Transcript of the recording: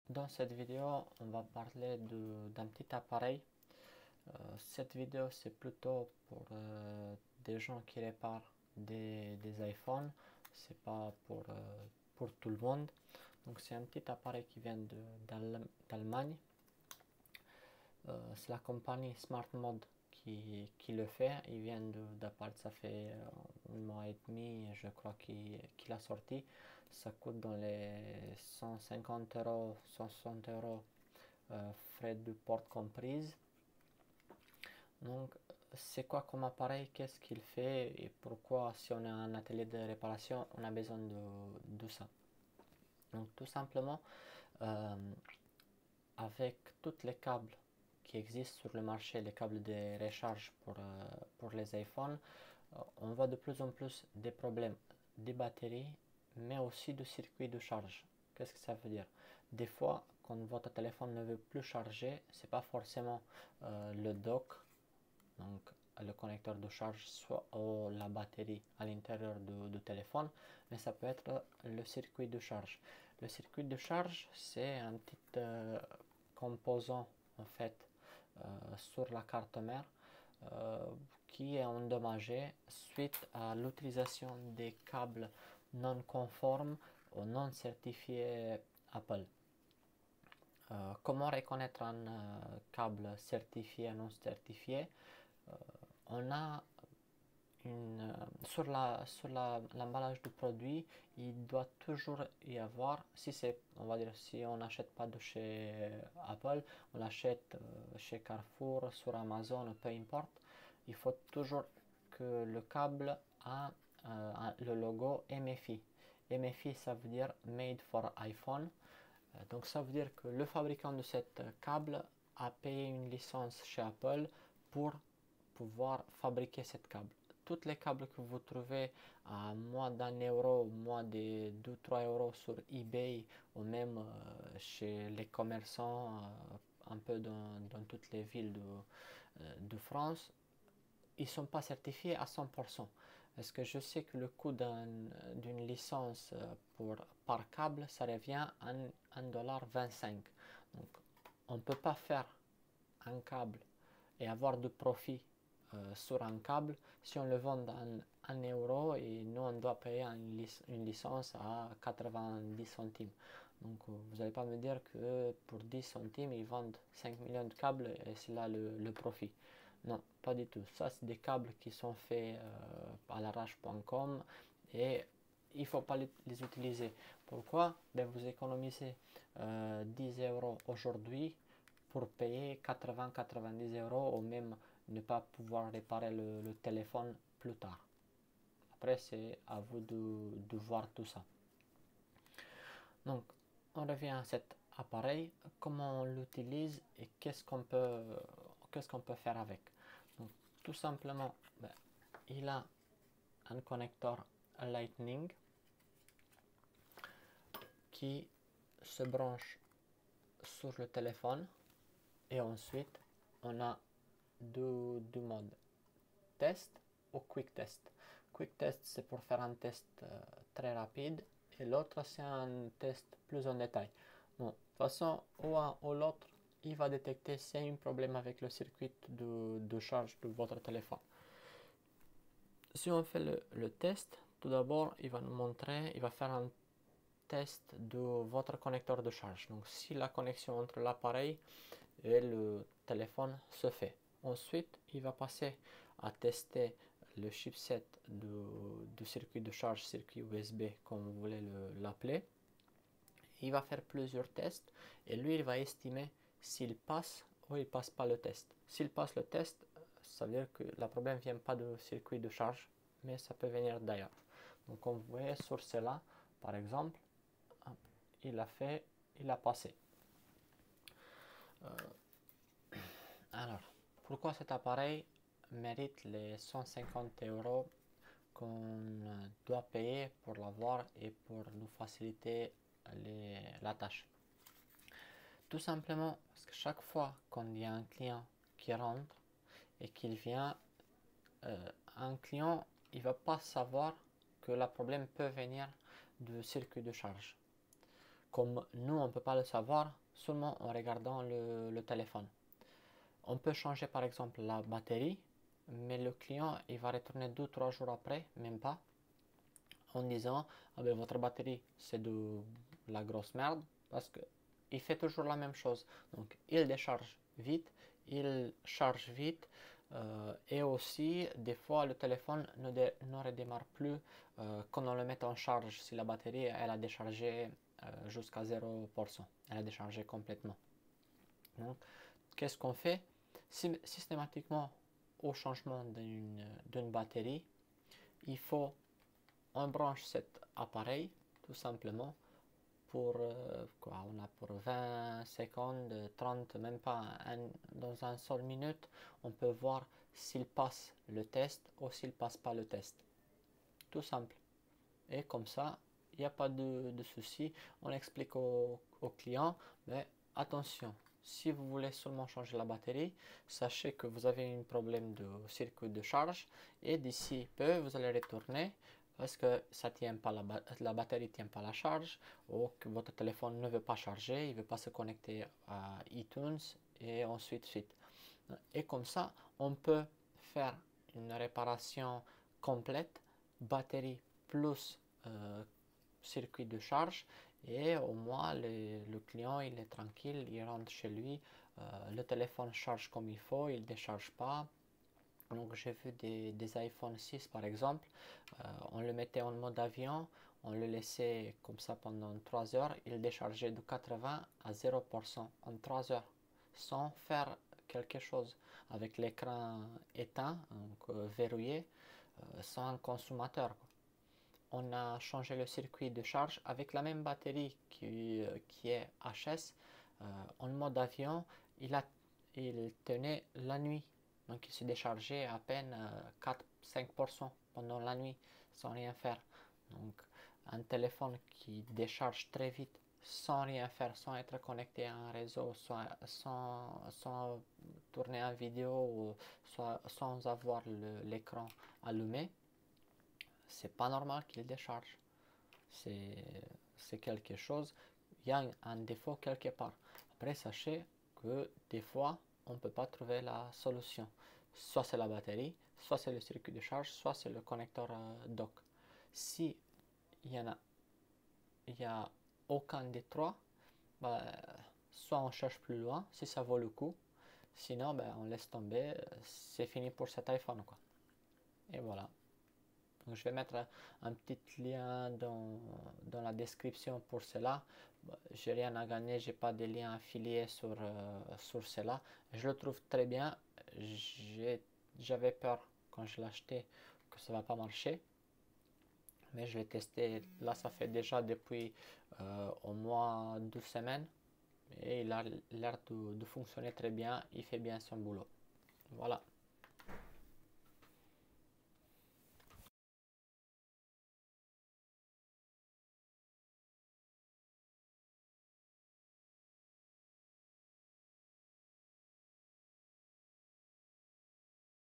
Dans cette vidéo, on va parler d'un petit appareil. Cette vidéo, c'est plutôt pour des gens qui réparent des iPhones. C'est pas pour tout le monde. Donc, c'est un petit appareil qui vient d'Allemagne. C'est la compagnie SmartMod qui le fait. Il vient d'apparaître, ça fait un mois et demi, je crois qu'il a sorti. Ça coûte dans les 150 euros, 160 euros, frais de port comprises. Donc, c'est quoi comme appareil, qu'est-ce qu'il fait et pourquoi, si on a un atelier de réparation, on a besoin de ça. Donc, tout simplement, euh, avec tous les câbles qui existent sur le marché, les câbles de recharge pour les iPhones, on voit de plus en plus des problèmes des batteries, mais aussi de circuits de charge. Qu'est-ce que ça veut dire? Des fois, quand votre téléphone ne veut plus charger, c'est pas forcément le dock, donc le connecteur de charge, soit la batterie à l'intérieur du téléphone, mais ça peut être le circuit de charge. Le circuit de charge, c'est un petit composant en fait sur la carte mère euh, qui est endommagé suite à l'utilisation des câbles non conformes ou non certifiés Apple. Comment reconnaître un câble certifié, non certifié? Euh, on a sur l'emballage du produit, il doit toujours y avoir, si c'est, on va dire, si on n'achète pas de chez Apple, on l'achète chez Carrefour, sur Amazon, peu importe, il faut toujours que le câble a le logo MFI. MFI, ça veut dire Made for iPhone. Donc ça veut dire que le fabricant de cet câble a payé une licence chez Apple pour pouvoir fabriquer cette câble. Tous les câbles que vous trouvez à moins d'1 euro, moins de 2-3 euros sur eBay ou même chez les commerçants un peu dans toutes les villes de France, ils ne sont pas certifiés à 100%. Parce que je sais que le coût d'une licence par câble, ça revient à 1,25 $. Donc, on ne peut pas faire un câble et avoir de profit sur un câble si on le vend à 1 euro et nous on doit payer une licence à 90 centimes. Donc vous n'allez pas me dire que pour 10 centimes ils vendent 5 millions de câbles et c'est là le profit. Non, pas du tout. Ça, c'est des câbles qui sont faits à l'arrache.com et il ne faut pas les utiliser. Pourquoi? Ben, vous économisez 10 euros aujourd'hui pour payer 80-90 euros ou même ne pas pouvoir réparer le téléphone plus tard. Après, c'est à vous de voir tout ça. Donc, on revient à cet appareil, comment on l'utilise et qu'est-ce qu'on peut faire avec. Donc, tout simplement, ben, il a un connecteur Lightning qui se branche sur le téléphone et ensuite on a deux modes, test ou quick test. Quick test, c'est pour faire un test très rapide et l'autre c'est un test plus en détail. Bon, de toute façon, ou un ou l'autre, il va détecter s'il y a un problème avec le circuit de charge de votre téléphone. Si on fait le test, tout d'abord, il va nous montrer, il va faire un test de votre connecteur de charge. Donc, si la connexion entre l'appareil et le téléphone se fait. Ensuite, il va passer à tester le chipset du circuit de charge, circuit USB, comme vous voulez l'appeler. Il va faire plusieurs tests et lui, il va estimer s'il passe ou il passe pas le test. S'il passe le test, ça veut dire que le problème ne vient pas du circuit de charge, mais ça peut venir d'ailleurs. Donc, comme vous voyez sur cela, par exemple, il a fait, il a passé. Alors, pourquoi cet appareil mérite les 150 euros qu'on doit payer pour l'avoir et pour nous faciliter la tâche? Tout simplement parce que chaque fois qu'il y a un client qui rentre et qu'il vient, un client, il ne va pas savoir que le problème peut venir du circuit de charge. Comme nous, on ne peut pas le savoir seulement en regardant le téléphone. On peut changer par exemple la batterie, mais le client il va retourner 2-3 jours après, même pas, en disant ah ben, votre batterie c'est de la grosse merde parce que il fait toujours la même chose. Donc il décharge vite, il charge vite et aussi des fois le téléphone ne redémarre plus quand on le met en charge si la batterie elle a déchargé jusqu'à 0%. Elle a déchargé complètement. Donc qu'est-ce qu'on fait? Systématiquement au changement d'une batterie, il faut on branche cet appareil tout simplement pour quoi, on a pour 20 secondes, 30, même pas dans un seul minute, on peut voir s'il passe le test ou s'il passe pas le test. Tout simple. Et comme ça, il n'y a pas de souci. On explique au client, mais attention, si vous voulez seulement changer la batterie, sachez que vous avez un problème de circuit de charge et d'ici peu, vous allez retourner parce que ça tient pas la batterie ne tient pas la charge ou que votre téléphone ne veut pas charger, il ne veut pas se connecter à iTunes et ensuite suite. Et comme ça, on peut faire une réparation complète, batterie plus circuit de charge et au moins le client il est tranquille, il rentre chez lui, le téléphone charge comme il faut, il ne décharge pas. Donc j'ai vu des iPhone 6 par exemple, on le mettait en mode avion, on le laissait comme ça pendant 3 heures, il déchargeait de 80 à 0% en 3 heures sans faire quelque chose avec l'écran éteint, donc verrouillé, sans un consommateur. On a changé le circuit de charge avec la même batterie qui est HS en mode avion, il tenait la nuit. Donc il se déchargeait à peine 4-5% pendant la nuit sans rien faire. Donc un téléphone qui décharge très vite sans rien faire, sans être connecté à un réseau, sans tourner en vidéo ou sans avoir l'écran allumé, c'est pas normal qu'il décharge. C'est quelque chose, il y a un défaut quelque part. Après, sachez que des fois, on ne peut pas trouver la solution. Soit c'est la batterie, soit c'est le circuit de charge, soit c'est le connecteur dock. Si il y a aucun des trois, bah, soit on cherche plus loin si ça vaut le coup, sinon bah, on laisse tomber, c'est fini pour cet iPhone quoi. Et voilà. Donc, je vais mettre un petit lien dans la description pour cela. J'ai rien à gagner, j'ai pas de lien affilié sur cela. Je le trouve très bien. J'avais peur quand je l'ai acheté que ça va pas marcher. Mais je l'ai testé. Là, ça fait déjà depuis au moins 2 semaines. Et il a l'air de fonctionner très bien. Il fait bien son boulot. Voilà.